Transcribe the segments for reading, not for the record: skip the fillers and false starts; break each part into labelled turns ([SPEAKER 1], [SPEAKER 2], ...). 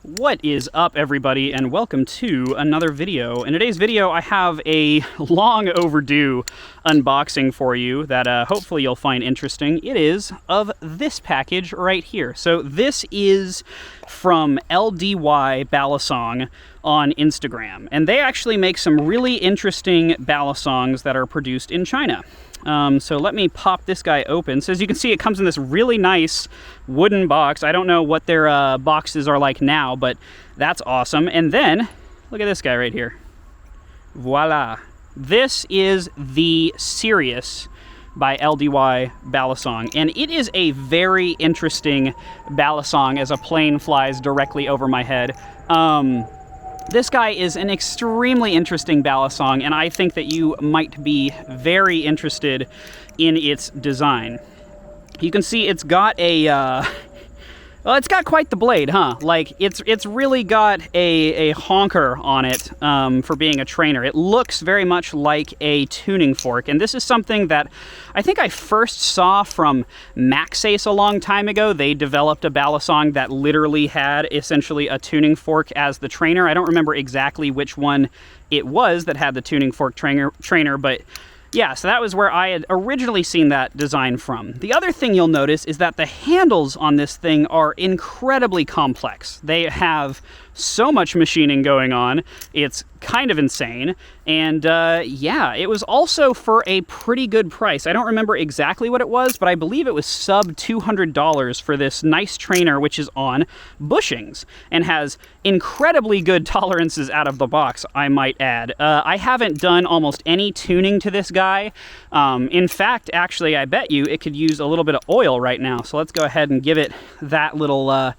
[SPEAKER 1] What is up, everybody, and welcome to another video. In today's video, I have a long overdue unboxing for you that hopefully you'll find interesting. It is of this package right here. So this is from LDY Balisong on Instagram, and they actually make some really interesting Balisongs that are produced in China. So let me pop this guy open. So as you can see, it comes in this really nice wooden box. I don't know what their boxes are like now, but that's awesome. And then, look at this guy right here. Voila. This is the Sirius by LDY Balisong. And it is a very interesting Balisong as a plane flies directly over my head. This guy is an extremely interesting Balisong, and I think that you might be very interested in its design. You can see it's got a, well, it's got quite the blade, huh? Like, it's really got a honker on it for being a trainer. It looks very much like a tuning fork, and this is something that I think I first saw from Maxace a long time ago. They developed a Balisong that literally had essentially a tuning fork as the trainer. I don't remember exactly which one it was that had the tuning fork trainer, but yeah, so that was where I had originally seen that design from. The other thing you'll notice is that the handles on this thing are incredibly complex. They have so much machining going on. It's kind of insane. And yeah, it was also for a pretty good price. I don't remember exactly what it was, but I believe it was sub $200 for this nice trainer, which is on bushings and has incredibly good tolerances out of the box, I might add. I haven't done almost any tuning to this guy. In fact, actually, I bet you it could use a little bit of oil right now. So let's go ahead and give it that little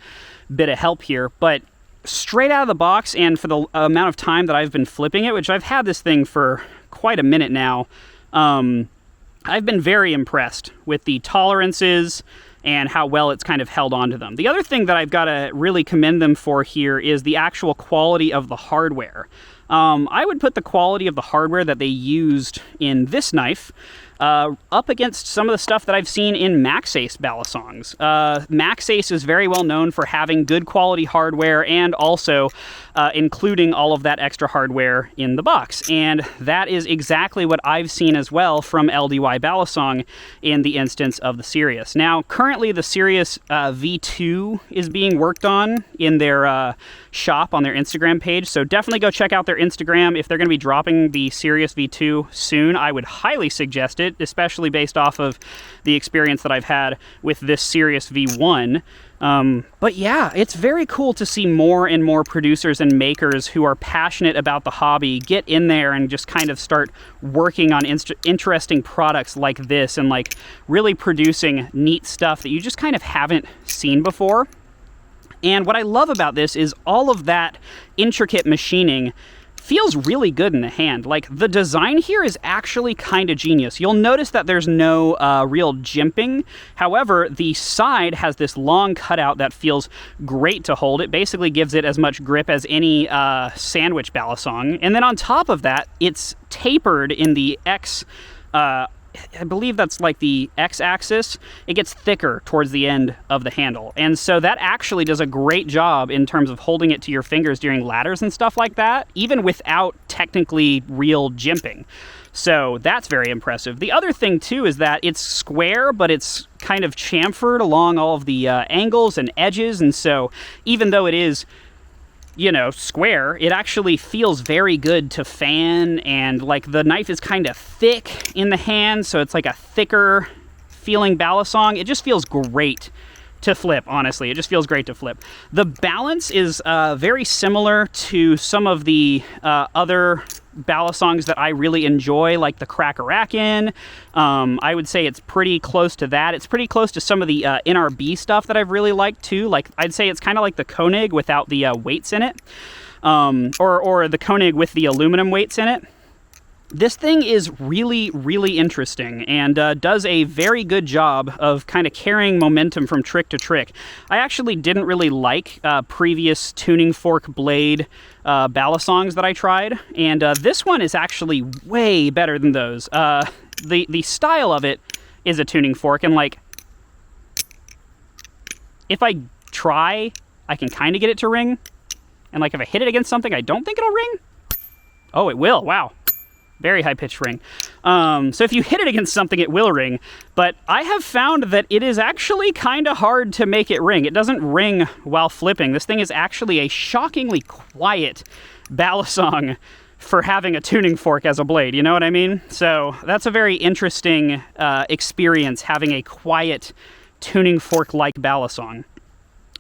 [SPEAKER 1] bit of help here. But straight out of the box, and for the amount of time that I've been flipping it, which I've had this thing for quite a minute now, I've been very impressed with the tolerances and how well it's kind of held onto them. The other thing that I've got to really commend them for here is the actual quality of the hardware. I would put the quality of the hardware that they used in this knife up against some of the stuff that I've seen in Maxace Balisongs. Maxace is very well known for having good quality hardware and also including all of that extra hardware in the box. And that is exactly what I've seen as well from LDY Balisong in the instance of the Sirius. Now, currently the Sirius V2 is being worked on in their shop on their Instagram page, so definitely go check out their Instagram. If they're going to be dropping the Sirius V2 soon, I would highly suggest it, especially based off of the experience that I've had with this Sirius V1. But yeah, it's very cool to see more and more producers and makers who are passionate about the hobby get in there and just kind of start working on interesting products like this and like really producing neat stuff that you just kind of haven't seen before. And what I love about this is all of that intricate machining feels really good in the hand. Like, the design here is actually kind of genius. You'll notice that there's no real jimping. However, the side has this long cutout that feels great to hold. It basically gives it as much grip as any sandwich Balisong. And then on top of that, it's tapered in the X I believe that's like the X-axis. It gets thicker towards the end of the handle. And so that actually does a great job in terms of holding it to your fingers during ladders and stuff like that, even without technically real jimping. So that's very impressive. The other thing too is that it's square, but it's kind of chamfered along all of the angles and edges. And so even though it is, you know, square, it actually feels very good to fan, and like the knife is kind of thick in the hand, so it's like a thicker feeling Balisong. It just feels great to flip, honestly. It just feels great to flip. The balance is very similar to some of the other Balisongs that I really enjoy, like the Crackerakin. I would say it's pretty close to that. It's pretty close to some of the NRB stuff that I've really liked too. Like, I'd say it's kind of like the Koenig without the weights in it, or the Koenig with the aluminum weights in it. This thing is really, really interesting and does a very good job of kind of carrying momentum from trick to trick. I actually didn't really like previous tuning fork blade Balisongs that I tried, and this one is actually way better than those. The style of it is a tuning fork, and like, if I try, I can kind of get it to ring. And like if I hit it against something I don't think it'll ring. Oh, it will. Wow. Very high-pitched ring. So if you hit it against something, it will ring. But I have found that it is actually kind of hard to make it ring. It doesn't ring while flipping. This thing is actually a shockingly quiet Balisong for having a tuning fork as a blade. You know what I mean? So that's a very interesting experience, having a quiet tuning fork-like Balisong.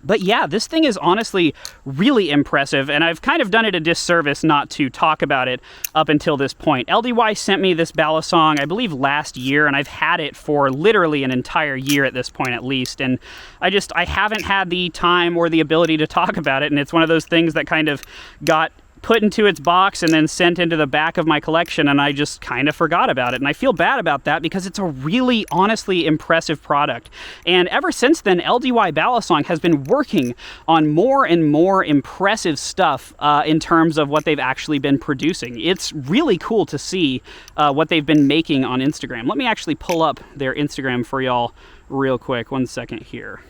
[SPEAKER 1] But yeah, this thing is honestly really impressive, and I've kind of done it a disservice not to talk about it up until this point. LDY sent me this Balisong, I believe, last year, and I've had it for literally an entire year at this point at least, and I haven't had the time or the ability to talk about it, and it's one of those things that kind of got put into its box and then sent into the back of my collection, and I just kind of forgot about it. And I feel bad about that because it's a really, honestly impressive product. And ever since then, LDY Balisong has been working on more and more impressive stuff in terms of what they've actually been producing. It's really cool to see what they've been making on Instagram. Let me actually pull up their Instagram for y'all real quick. 1 second here.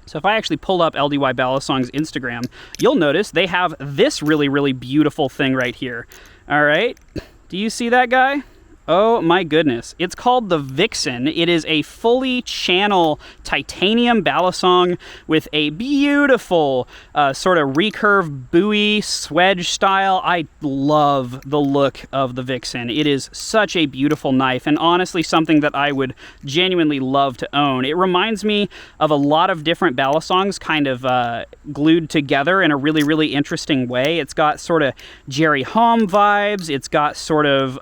[SPEAKER 1] So if I actually pull up LDY Balisong's Instagram, you'll notice they have this really, really beautiful thing right here. All right. Do you see that guy? Oh my goodness. It's called the Vixen. It is a fully channel titanium Balisong with a beautiful sort of recurve buoy swedge style. I love the look of the Vixen. It is such a beautiful knife, and honestly something that I would genuinely love to own. It reminds me of a lot of different Balisongs kind of glued together in a really, really interesting way. It's got sort of Jerry Hom vibes. It's got sort of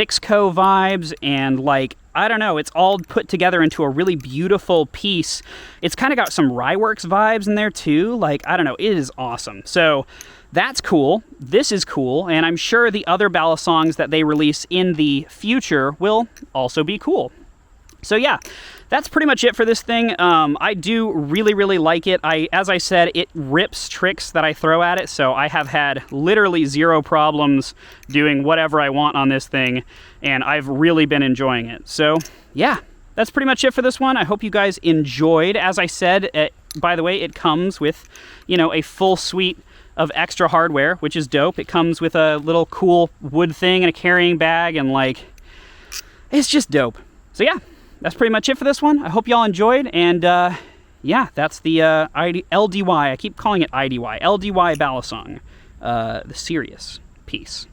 [SPEAKER 1] Vixco vibes, and like, I don't know, it's all put together into a really beautiful piece. It's kind of got some Ryeworks vibes in there too. Like, I don't know, it is awesome. So that's cool. This is cool, and I'm sure the other Balisongs that they release in the future will also be cool. So yeah, that's pretty much it for this thing. I do really, really like it. As I said, it rips tricks that I throw at it, so I have had literally zero problems doing whatever I want on this thing, and I've really been enjoying it. So yeah, that's pretty much it for this one. I hope you guys enjoyed. As I said, by the way, it comes with, you know, a full suite of extra hardware, which is dope. It comes with a little cool wood thing and a carrying bag, and like, it's just dope. So yeah, that's pretty much it for this one. I hope y'all enjoyed, and yeah, that's the LDY. I keep calling it IDY. LDY Balisong, the Sirius. Peace.